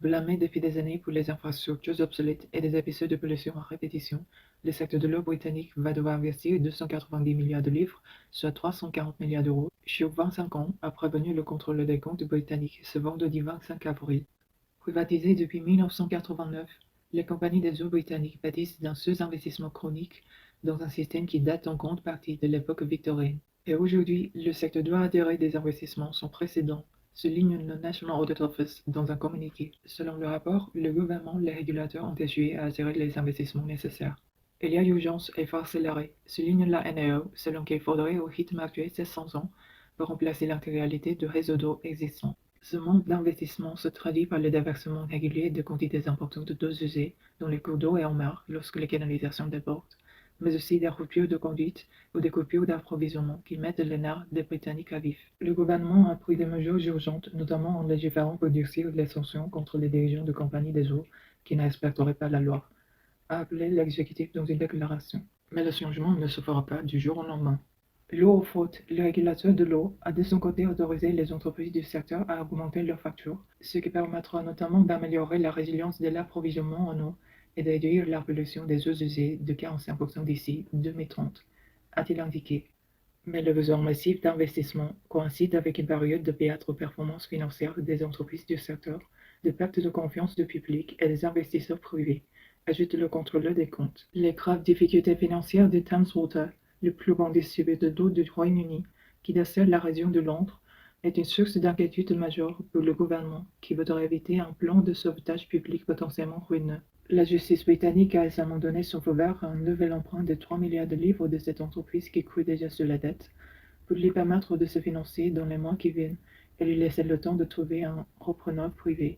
Blâmé depuis des années pour les infrastructures obsolètes et des épisodes de pollution à répétition, le secteur de l'eau britannique va devoir investir 290 milliards de livres, soit 340 milliards d'euros, sur 25 ans, a prévenu le contrôleur des comptes britannique ce vendredi 25 avril. Privatisées depuis 1989, les compagnies des eaux britanniques pâtissent d'un sous-investissement chronique dans un système qui date en grande partie de l'époque victorienne. Et aujourd'hui, le secteur doit adhérer des investissements sans précédent, souligne le National Audit Office dans un communiqué. Selon le rapport, le gouvernement et les régulateurs ont échoué à attirer les investissements nécessaires. Il y a urgence et il faut accélérer, souligne la NAO, selon qu'il faudrait au rythme actuel 700 ans pour remplacer l'intégralité du réseau d'eau existant. Ce manque d'investissement se traduit par le déversement régulier de quantités importantes d'eau usée dans les cours d'eau et en mer lorsque les canalisations débordent, mais aussi des ruptures de conduite ou des coupures d'approvisionnement qui mettent les nerfs des Britanniques à vif. Le gouvernement a pris des mesures urgentes, notamment en légiférant pour durcir les sanctions contre les dirigeants de compagnies des eaux qui ne respecteraient pas la loi, a appelé l'exécutif dans une déclaration. Mais le changement ne se fera pas du jour au lendemain. L'eau aux fautes, le régulateur de l'eau a de son côté autorisé les entreprises du secteur à augmenter leurs factures, ce qui permettra notamment d'améliorer la résilience de l'approvisionnement en eau et de réduire la pollution des eaux usées de 45% d'ici 2030, a-t-il indiqué. Mais le besoin massif d'investissement coïncide avec une période de piètre performance financière des entreprises du secteur, de perte de confiance du public et des investisseurs privés, ajoute le contrôleur des comptes. Les graves difficultés financières de Thames Water, le plus grand distributeur d'eau du Royaume-Uni, qui dessert la région de Londres, est une source d'inquiétude majeure pour le gouvernement, qui voudrait éviter un plan de sauvetage public potentiellement ruineux. La justice britannique a récemment donné son feu vert à un nouvel emprunt de 3 milliards de livres de cette entreprise qui coule déjà sur la dette, pour lui permettre de se financer dans les mois qui viennent et lui laisser le temps de trouver un repreneur privé.